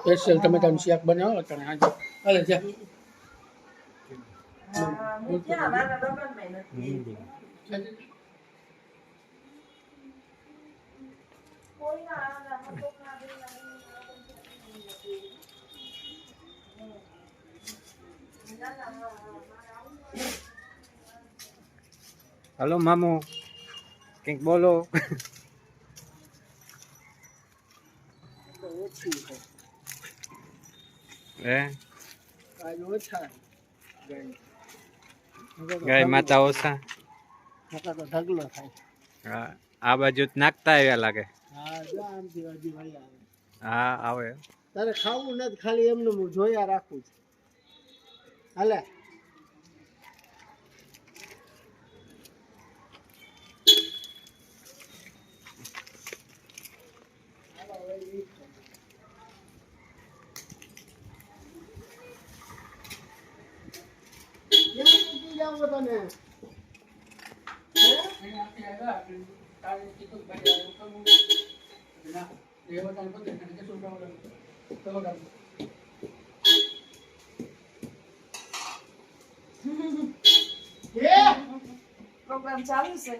Special ટમેટાનું શાક બનાવો તને આજે હાલે જા હલો મામુ કંઈક બોલો. ગાય માતા ઓછા ઢગલો થાય. હા આ બાજુ નાખતા આવ્યા લાગે. હા જો આમથી હજી વળી આવે. હા આવે. તારે ખાવું નથી, ખાલી એમને હું જોયા રાખું છું. હાલે પ્રોગ્રામ ચાલુ છે.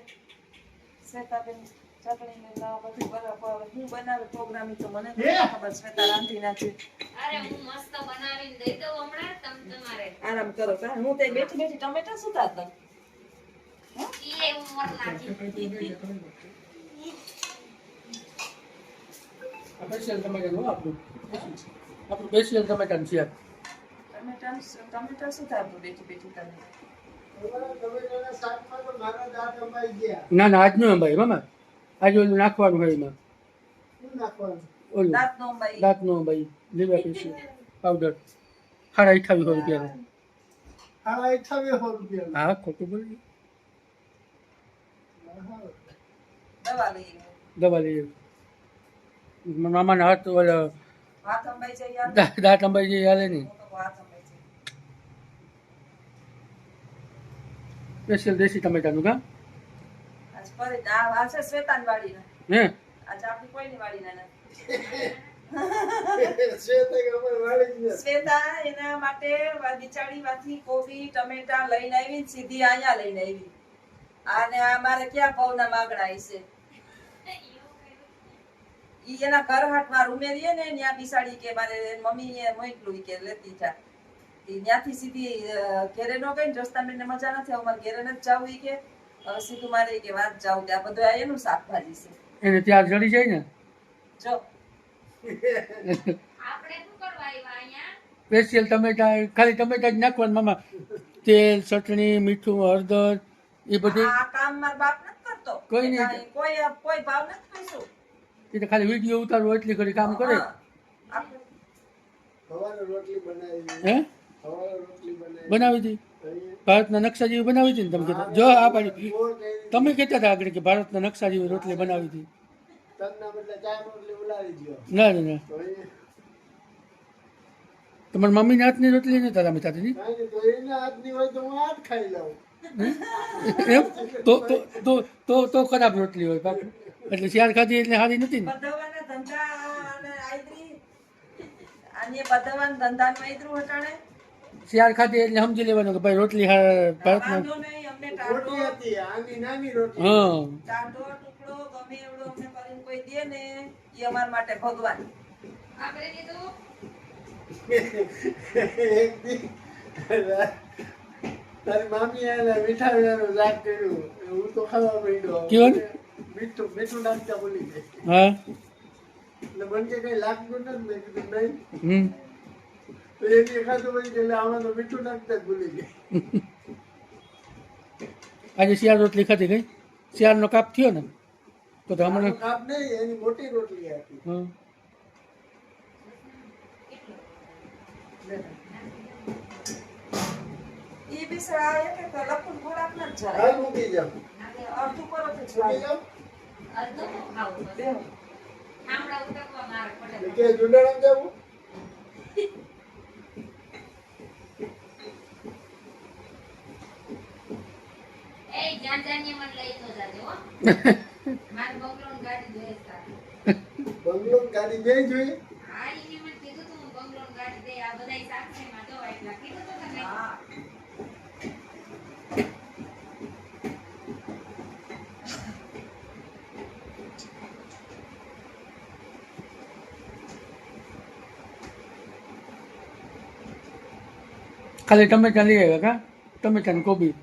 શ્વેતાબેન ચટણી ને બધું બરાબર હું બનાવે પ્રોગ્રામ તો મને ખબર. શ્વેતા રાંધી નાખી. અરે હું મસ્ત બનાવીને દઈ દઉં હમણાં તમારે આરામ કરો. હું તો બેઠી બેઠી ટમેટા સુધારતા. ઈ ઉંમર નાખી સ્પેશિયલ ટમેટાનું આપણું સ્પેશિયલ ટમેટાનું શાક. ટમેટા સુધારતું બેઠી બેઠી તમે. ના ના આજ નો અંબાઈ મામા, આજે ઓલું નાખવાનું હોય એમાં. ઓલું દાંત નો અંબાઈ લીલા પીસી પાવડર 2800 રૂપિયા. હા ખોટું બોલી. દવા લઈએ મામાના હાથ ઓલા દાંત અંબાઈ જાય હાલે નહીં. સ્પેશિયલ દેશી ટમેટાનું કા હે શ્વેતા એના માટે બિચારી વાથી કોબી ટમેટા લઈને આવી સીધી અહીંયા લઈને આવી. અને અમારે ક્યાં ભાવના માગણા છે. ઈ એના ઘર હાટમાં ઉમેરીએ ને ત્યાં બિસાડી કે મારે મમ્મી મોકલું કે લેતી જા. ત્યાંથી સીધી ઘેરે નો ગઈ રસ્તામાં મજા નથી અમારે ઘેરે નથી જવું કે સીધું મારે કે વાત જાવ ત્યાં બધું એનું શાકભાજી છે એને ત્યાં જડી જાય ને. જો આપણે શું કરવા આવ્યા અહીંયા સ્પેશિયલ ટમેટા ખાલી ટમેટા જ નાખવાનું મામા. તેલ ચટણી મીઠું હળદર એ બધું. આ કામ મારા બાપ નથી કરતો. કોઈ નહીં. કોઈ ભાવ નથી કઈશું. એ તો ખાલી વિડીયો ઉતારવો એટલી ઘડી કામ કરે. હે બનાવી હતી ભારતના નકશા જેવી બનાવી હતી ને તમે કહેતા જો આ પાડી તમે કહેતા હતા આગળ કે ભારતના નકશા જેવી રોટલી બનાવી હતી. ના ના ના તમારી મમ્મીના હાથની રોટલી નથી તમે થતી એમ તો ખરાબ રોટલી હોય પાછું. એટલે શિયાળ ખાધી એટલે સારી નથી ને. બધાના ધંધા અને આઈદ્રી અને બધાના ધંધાનું આઈદ્રું હટાણે શિયાળ ખાધી એટલે સમજી લેવાનું કે ભાઈ રોટલી ભારતમાં. વાંધો નહીં અમને ટાઢો હા ટાઢો ટુકડો ગમે એવડો અમને કરીને કોઈ દે ને એ અમાર માટે ભગવાન. આપણે કીધું તારી મામી એને મીઠા વિનાનું શાક કર્યું હું તો ખાવા માંડ્યો. કેવું મીઠું નાખતા ભૂલી ગઈ. હા એટલે મને કે કઈ લાગતું નથી. મેં કીધું નહીં. હમ તો એની ખાધું પછી એટલે આમાં તો મીઠું નાખતા જ ભૂલી ગઈ. આજે શિયાળ રોટલી ખાધી ગઈ. શિયાળનો કાપ થયો ને તો હમણાં કાપ નહીં એની મોટી રોટલી હતી. હા ઈ બિસરા એક એક લખું ખોરાક ન જાય. હાલ મૂકી જાવ. અડધું કરો તો મૂકી જાય. જાવ. અડધું ખાવું બેહો. આમળા ઉતરવા મારે પડે કે જુંડાળામાં જવું. એ જ્યાં જાનીએ મને લઈ તો જાજો હો મારે બંગલોની ગાડી જોઈએ છે. બંગલો ગાડી જઈ જોઈએ. હા પાડી દે આ બધાય શાક છે માં દવા એટલા કીધું તો તમે હા ખાલી ટમેટા લઈ આવ્યા કા ટમેટા ને કોબી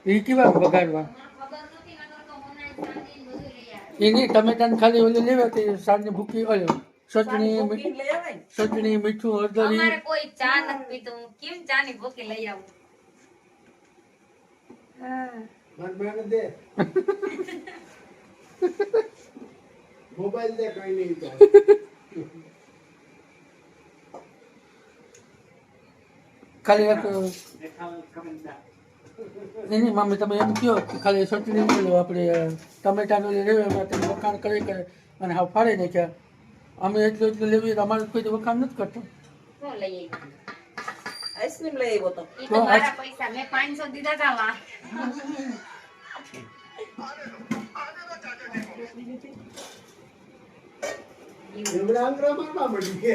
એ કેવા વઘારવા મને ખબર નથી નકર તો હોનાઈ સાંજી બધું લઈ આવે એ નહીં ટમેટા ને ખાલી ઓલી લેવા તે સાંજની ભૂકી ઓલો ચટણી બુકિંગ લઈ આવે ને ચટણી મીઠું હળદર અમારે કોઈ ચા નથી પીતું હું કેમ ચા ની ભૂકી લઈ આવું મને દે મોબાઈલ દે કઈ નહીં થાય ખાલી એક એની મામી તમે એમ કહો કે ખાલી ચટણી બોલો આપણે ટમેટાનું લેવા એમાં તમે વખાણ કરી કરે અને હા ફાડી નાખ્યા અમે એટલું લેવી તો અમારે કોઈ વખાણ નથી કરતો શું લઈ આવી આઈસ્ક્રીમ લઈ આવ્યો તો ઈ તો મારા પૈસા મેં 500 દીધા હતા વા એવડા આંકડા મારવા મળી કે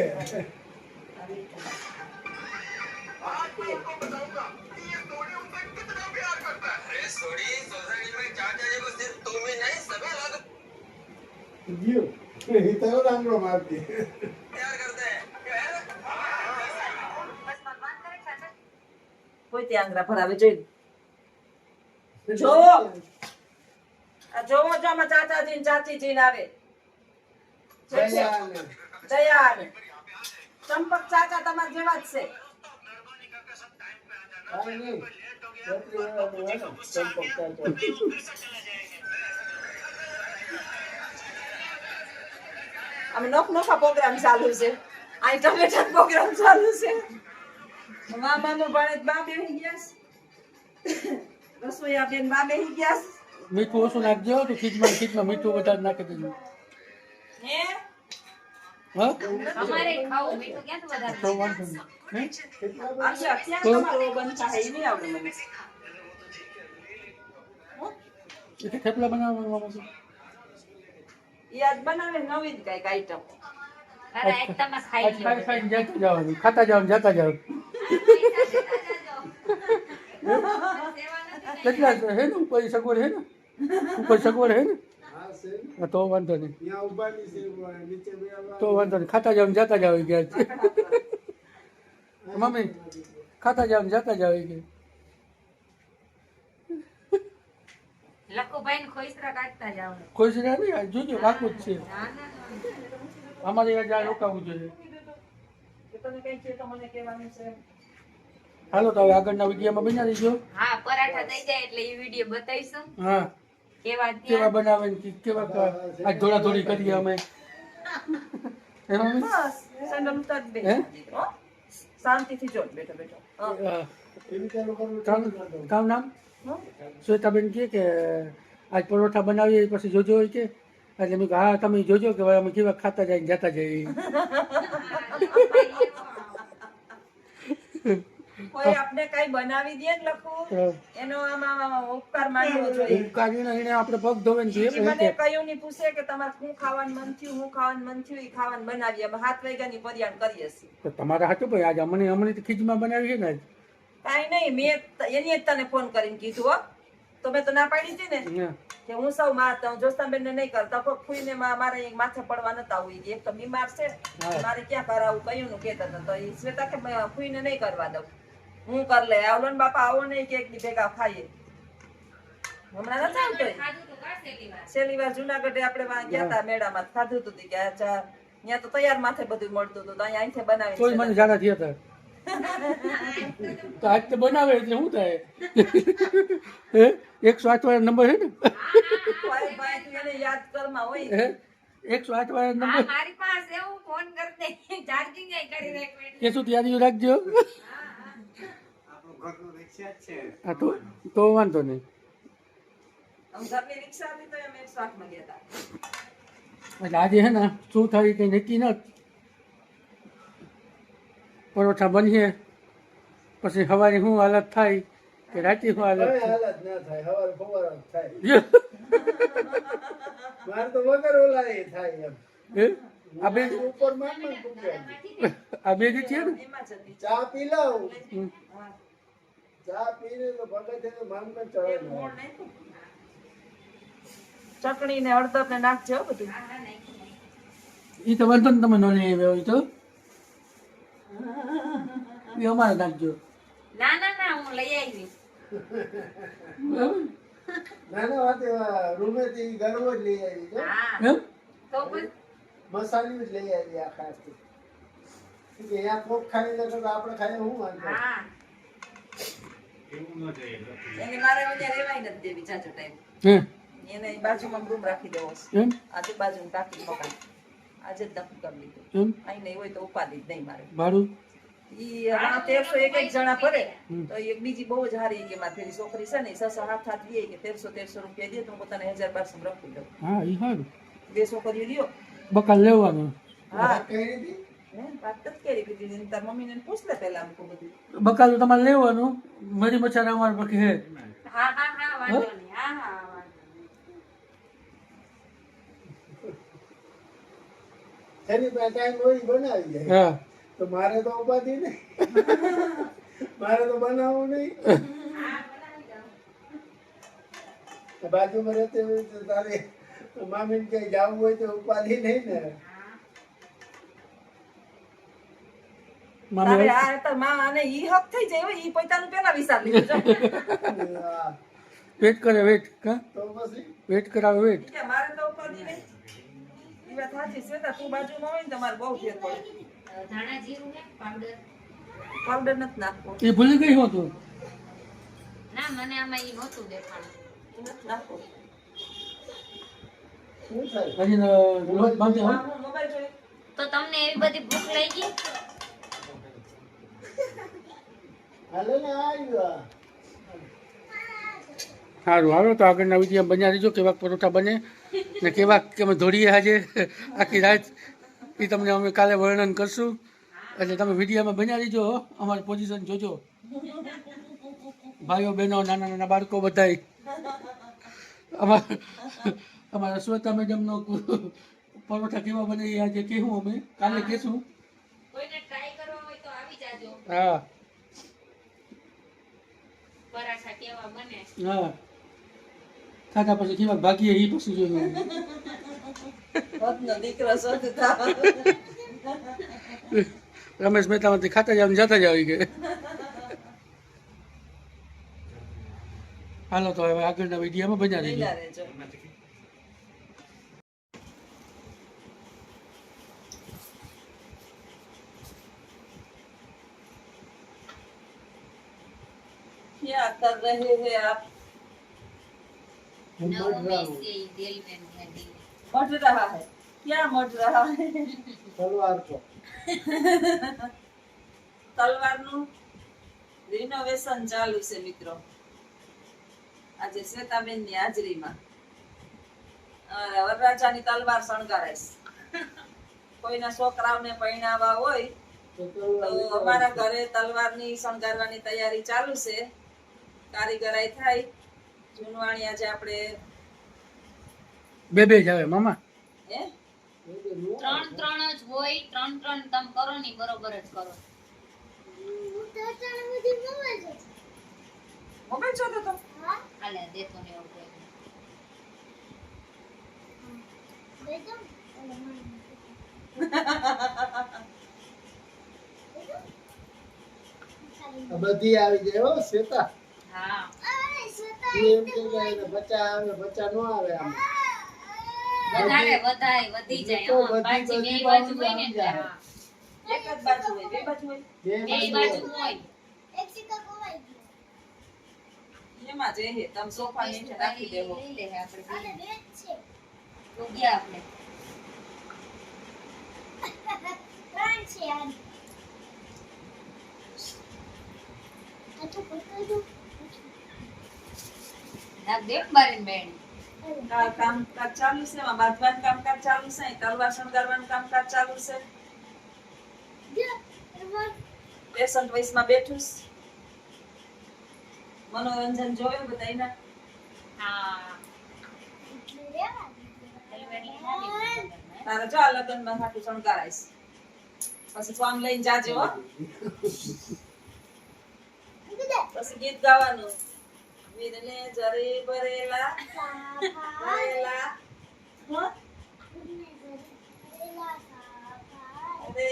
જીઓ એ તો આંકડો મારતી કોઈ તે આંગળા ભરાવે જોઈ જો આ જોવો જો આમાં ચાચાજી ને ચાચીજી ને આવે દયા ને ચંપક ચાચા તમારા જેવા જ છે કાઈ નહીં છોકરી વાળા ચંપક ચાચા અમે નોખા પ્રોગ્રામ ચાલુ છે આ ટમેટા પ્રોગ્રામ ચાલુ છે મામા ભણે બા બેહી ગયા રસોઈયા બેન બા બેહી ગયા મીઠું ઓછું નાખજો તો ખીચમાં મીઠું વધારે નાખી દેજો હે હા અમારે ખાવું મીઠું ક્યાંથી વધારે તો વાંધો નહીં હે? આજે અત્યારે તમારો બંધ થાય એ નહીં આવડે મને એ તો થેપલા બનાવવામાં છે એ આજ બનાવે નવી જ કઈક આઈટમ અરે એકદમ ખાઈ આજ ખાઈ ખાઈને જતા જવાનું ખાતા જવાનું જતા જવાનું કેટલા છે હે ને ઉપર સગવડ હે ને ઉપર સગવડ હે ને હા છે હા, તો વાંધો નહીં ત્યાં ઉભાની છે નીચે બેવા તો વાંધો નહીં ખાતા જવાનું જતા જાવ ગયા છે મમ્મી ખાતા જવાનું જતા જાવ કે લખુભાઈ ને ખોઈસરા કાઢતા જાવ કોઈ છે નહીં જોજો રાખવું જ છે ના ના અમારે ત્યાં રોકાવું જોઈએ કે તમે કઈ છે તો મને કહેવાનું છે હાલો તો હવે આગળના વિડીયોમાં બના દઈજો હા પરાઠા થઈ જાય એટલે એ વિડીયો બતાવીશું હા કેવા કેવા બનાવે ને કેવા આજ ધોળા ધોળી કરીએ અમે એમાં બસ સેન્ડલ ઉતારી દે હે? હો? શાંતિથી જો બેઠો બેઠો એવી ચાલુ કરવું કામ નામ હો? શ્વેતાબેન કહે કે આજ પરોઠા બનાવીએ પછી જોજો હોય કે એટલે મેં કીધું, હા તમે જોજો કે ભાઈ અમે કેવા ખાતા જાય જતા જઈએ કોઈ આપણે કઈ બનાવી દે ને લખું તો એનો આમાં ઉપકાર માનવો જોઈએ કાઢીને એને આપણે પગ ધોવે ને ઈ મને જોઈએ કયું નહીં પૂછે કે તમારે શું ખાવાનું મન થયું હું ખાવાનું મન થયું ઈ ખાવાનું બનાવીએ અમે 7 વાગ્યાની પર્યાણ કરીએ છીએ તો તમારા હાથું ભાઈ આજે અમને તો ખીચમાં બનાવી છે ને આજ કાંઈ નહીં મેં એની જ તને ફોન કરીને કીધું હો તો મેં તો ના પાડી હતી ને હા. કે હું સૌ જોસ્તાબેન ને નહીં કરતા ફૂઈને મારે અહીં માથે પડવા નતા આવું ઈ એક તો બીમાર છે હા. મારે ક્યાં કરાવું કયું નું કેતા હતા તો એ શ્વેતા કે ફૂઈને નહીં કરવા દઉં હું કર લે આવલો ને બાપા આવો નહીં કે એક દી ભેગા ખાઈએ હમણાં નથી આવતો ઈ? ખાધું તો કાઢ છેલ્લી વાર છેલ્લી વાર જુનાગઢે આપણે ગયા હતા મેળામાં ખાધું હતું તી કે અચ્છા ત્યાં તો તૈયાર માથે બધું મળતું હતું તો અહીંયા અહીંથી તોય મને બનાવી જાડા થયા હતા તો આજ તો બનાવે એટલે શું થાય હે 108 વાળા નંબર હે ને ભાઈ ભાઈ તું એને યાદ કરમાં હોય હે 108 વાળા હા, નંબર મારી પાસે એવું ફોન કરતે ચાર્જિંગ કરી રાખ કે શું યાદી રાખજો હા તો વાંધો નહીં આમ ઘરની રિક્ષા હતી તો અમે 108 માં ગયા હતા એટલે આજે હે ને શું થાય કંઈ નક્કી ન પરોઠા બનીએ પછી સવારે શું હાલત થાય કે રાતે શું હાલત કઈ થાય હાલત ના થાય હવાર ફવાર થાય યો. મારે તો વગર ઓલા એ થાય એમ હે? આ બેન ઉપર માન માં આ બે ગીત છે ને એમાં જ હતી. ચા પી લઉં હમ. હા. ચા પીને તો ભગત એને માનગઢ ચડે એક મોણ નાખ્યું. ચટણી ને હળદર ને નાખજો હો બધું. એ તો વાંધો ને તમે ન લઈ આવ્યા હોય તો એ અમારે નાખજો ના ના ના હું લઈ આવી બરાબર? નાના વાતે રૂમેથી ગરવો જ લઈ આવી છો હા એમ તો પછી મસાલી જ લઈ આવી આ ખાસ કે અહીંયા કોક ખાઈ લે તો આપણે ખાઈએ શું વાંધો હા એને મારે અહીંયા રેવાય નથી દેવી જાજો ટાઈમ. હે એને બાજુમાં રૂમ રાખી દેવો છે. એમ આજુબાજુ કાકી મકાન આજે જ નક્કી કરી લીધું. એમ અહીં નહીં હોય તો ઉપાધિ જ નહીં મારે. ભાડું ઈ હા 1300 એક જણા ભરે હમ. તો એક બીજી બહુ જ હારી કે મારી છોકરી છે ને 600 હાથ હાથ લે કે 1300 રૂપિયા દે તો હું પોતાને 1200 માં રાખી દઉં. હા એ સારું 2 છોકરીઓ લ્યો. બકાલ લેવાનું હા કઈ હતી હે વાત જ કરી દીધી તાર મમ્મીને પૂછ લે પહેલા અમુક બધું. બકાલ તો તમારે લેવાનું મરી મચ્છાના અમારે બાકી હે હા હા હા વાંધો નહીં હા હા વાંધો નહીં. એની પાસે ટાઈમ હોય ઈ બનાવી જાય હા તો મારે તો ઉપાધિ નહીં મારે તો બનાવવું નહીં બાજુમાં રહેતી હોય તો તારે મામીને ક્યાંય જવું હોય તો ઉપાધિ નહીં ને મામી તારે આ તો માં અને ઈ હક થઈ જાય ઈ પોતાનું પેલા વિચાર લીધું જો. હા, વેટ કરે વેટ કા તો પછી વેટ કરાવે વેટ કે મારે તો ઉપાધિ નહીં. ઈ વાત સાચી છે તો તું બાજુમાં હોય ને તમારે બહુ ફેર પડે. ધાણા જીરું ને પાવડર પાવડર નથી નાખવો. એ ભૂલી ગઈ હું તું ના મને આમાં ઈ નહોતું દેખાણું ઈ નથી નાખવો. શું થાય હજી લોટ બાંધ્યો હા, હું મોબાઈલ જોઈ. તો તમને એવી બધી ભૂખ લઈ ગઈ હાલે ને આવ્યો સારું હાલો તો આગળના વિડીયો બન્યા રહીજો કેવા પરોઠા બને ને કેવા કે અમે દોડીએ આજે આખી રાત એ તમને અમે કાલે વર્ણન કરશું એટલે તમે વિડીયોમાં બન્યા રહીજો હો. અમારી પોઝિશન જોજો ભાઈઓ બહેનો નાના નાના બાળકો બધાય અમારા શ્વેતા મેડમનો પરોઠા કેવા બને એ આજે કહેવું અમે કાલે કહેશું કોઈને ટ્રાય કરવા હોય તો આવી જાજો હા પરાઠા કેવા બને હા ખાધા પછી કેવા ભાગીએ એ પછી જોયું રત્ન દીકરો શોધતા. રમેશ મહેતામાંથી ખાતા જાવ ને જતા જ આવી ગયે હાલો તો હવે આગળના વિડીયોમાં બન્યા રહીજો લઈલા રહેજો. क्या कर रहे हैं आप? नवमी से ही दिल में मेहंदी मट रहा है क्या मट रहा है? તલવાર તો તલવારનું રિનોવેશન ચાલુ છે મિત્રો. આજે શ્વેતાબેનની હાજરીમાં વરરાજાની તલવાર શણગારાઈશ. કોઈના છોકરાઓને પરણાવવા હોય તો તો અમારા ઘરે તલવારની શણગારવાની તૈયારી ચાલુ છે. કારીગરાઈ થાય જૂનવાણી આજે આપણે બે બે જ આવે મામા હે ત્રણ ત્રણ જ હોય ત્રણ ત્રણ તમે કરો ની બરોબર જ કરો મોબાઈલ જોતો તો હાલે દેતો ને એવું કોઈ આ બધી આવી જાય હો શ્વેતા હા તું એમ કે એને બચ્ચા આવે બચ્ચા નો આવે આમ વધારે વધાય વધી જાય તો હા, બધી બાજી બે બધી બાજુ બાજુ હોય ને આવી એટલે જાય. હા. એક જ બાજુ હોય બે બાજુ હોય બે બાજુ હોય એમાં જે હે તમે સોફા નીચે રાખી દેવો. લઈ લે આપણે તો ગયા આપણે ના દેખ મારી બેન કામકાજ ચાલુ છે એમાં બાંધવાનું કામકાજ ચાલુ છે અહીં તલવાર શણગારવાનું કામકાજ ચાલુ છે. પેશન્ટ વયસમાં બેઠું છે. મનોરંજન જોયું બધાયના. હા તારે જો આ લગ્નમાં હાટું શણગારાઈશ. પછી સોંગ લઈને જાજે હો પછી ગીત ગાવાનું વીરને જરે ભરેલા ભરેલા હો? અરે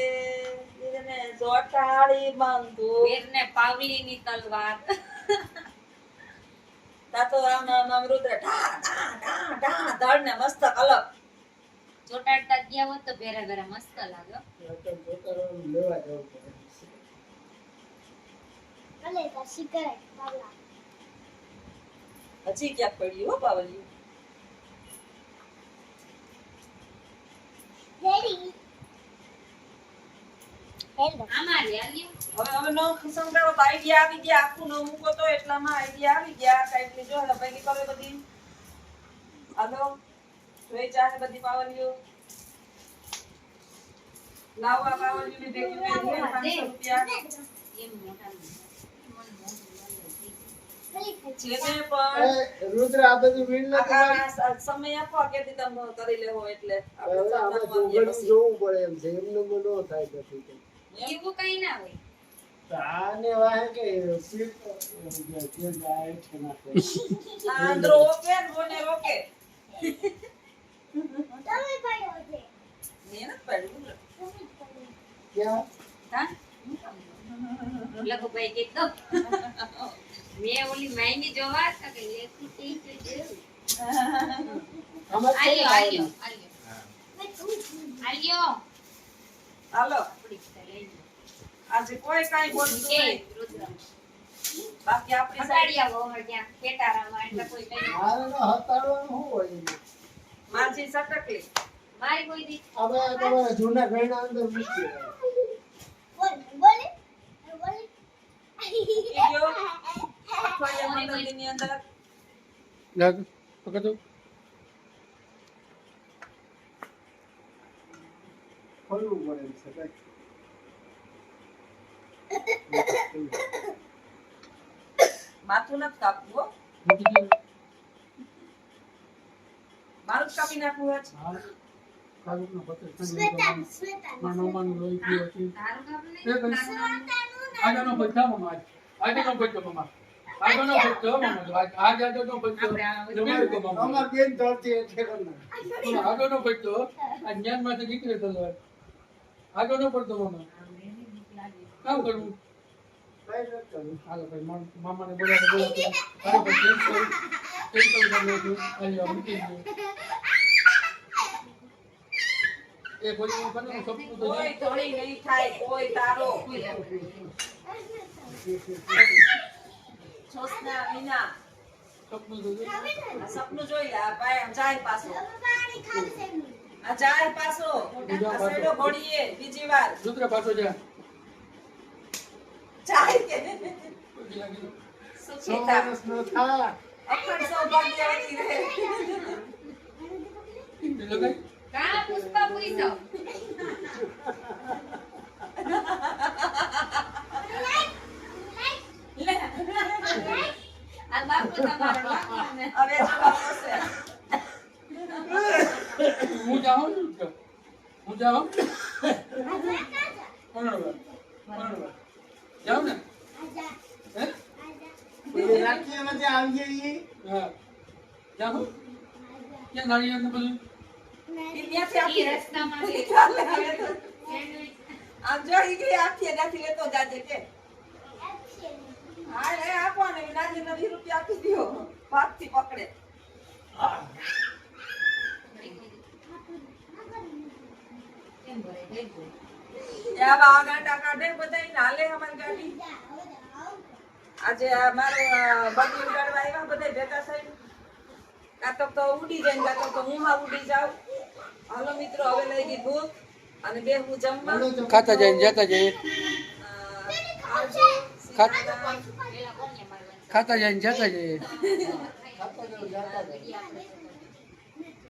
વીરને જોટાળી બાંધો વીરને પાવલીની તલવાર. તા તો આમ રુદ્ર ઢા ઢા ઢા ઢા ધડ ને મસ્ત અલગ ચોટાડતા ગયા હોત તો ભેરા ભેરા મસ્ત લાગે. લેવા જવું પડે હજી ક્યાંક પડ્યું હો પાવલિયું આમાં લે આલ્યો. હવે નો સંગાળો તો આઈડિયા આવી ગયા આખું નો મૂકો તો એટલામાં આઈડિયા આવી ગયા કાંઈક જો હવે પૈકી કરે બધી હાલો જોઈ ચાહે બધી પાવલિયું લાવવા પાવલિયું ની ભેગી કરી 500 રૂપિયા એમ મોટા જેને પણ એ રુદ્ર આ બધું વીણ ને આ સમય આપો કેથી તમે કરી લેવો એટલે આપણે હવે આમાં સાધનમાં આવીએ જોગણી પછી. જોવું પડે એમ છે એમને ન થાય પછી એવું કઈ ના હોય. આને વાહે કે પીટ જે જાય છે નાખે આ અંદરો ઓકે ને બોને ઓકે મહેનત પડ્યું ક્યાં હા લખુભાઈ કે તો મેં ઓલી માઈની જોવા હતા કે લેખી થઈ ગયું. આમાં છે ને આલ્યો આલ્યો આવેલું. આલ્યો આલ્યો હાલો આપડી લઈ લો. આજે કોઈ કાંઈ બોલતું કે નહીં રુદ્ર બાકી આપણી સાઈડ હટાડી આવો હવે ત્યાં પેટારામાં એટલે કોઈ કઈ ના. મારે તો હતાડવાનું શું હોય એમાં? માજી સટકલી મારી કોઈ દી હવે આ તમારા જૂના ઘરના અંદર મૂકી દેવાય. ગયો અઠવાડિયા મંડળની અંદર જાગ પકડો ખોલવું પડે છે કાંઈક. માથું નથી કાપવું હો મૂકી દો મારું જ કાપી નાખવું હોય છે. હા કાગળનો પત્ર માનો માનો લોહી પીએ છે તારું કામ એ નહીં કઈ- તારું આજનો પૈસા મમ્મા આજનો પૈસા મમ્મા આજનો પૈસા મમ્મા આજનો પૈસા જમાઈ ગયો મમ્મા અમાર બેન ધરતી એટલે કરી નાખે. આગળનો પડતો આ જ્ઞાનમાંથી નીકળે તો આગળનો પડતો મમ્મા કામ કરવું કાંઈ નથી કરવું. હાલો ભાઈ મામાને બોલાવો અરે ભાઈ કેન્સલ કરી દો અહીંયા મૂકી દો એ બોલી મને સપનું તો કોઈ ધોળી નહીં થાય કોઈ તારો છોસના વિના સપનું તો આ સપનું જોઈ લે આ ભાઈ આમ જાય પાછો આ જાય પાછો આ સડો ઘોડીએ બીજી વાર દૂતરા પાછો જા જાય કે સો સુખી થા વર્ષનો થા. અખંડ સૌભાગ્યવતી રહે લગાઈ કા પુષ્પા પૂછો આ બાપુ તમારો લાગને હવે જવાબ હશે હું જાઉં હું જાઉં બરાબર જાઉં ને હે એ રાખીએ વચ્ચે આવી જઈએ. હા જાઉં ક્યાં ગાડી અંદર બધું ત્યાંથી ઈ આપી રસ્તામાં છે ચાલે હવે તો. સેન્ડવિચ આમ જોઈ ગઈ આખી ત્યાંથી લેતો જાજે કે હા એ આપો ને નાજી 20 રૂપિયા આપી દ્યો ભાગથી પકડે કેમ ભરે થઈ ગયું એ આવા આ ગાંડા કાઢે બધાય હાલે અમારી ગાડી આજે આ મારો બગી ઉડાડવા આવ્યા બધાય ભેગા થઈને કાતો તો ઉડી જાય ને કાતો તો હું માં ઉડી જાઉં હાલો મિત્રો હવે લઈ ગઈ ભૂખ અને બે હું જમવા ખાતા જાય ને જતા જાય આવજો ખાતા જાય ને જતા જાય ખાતા જાઓ, જાતા જાઓ.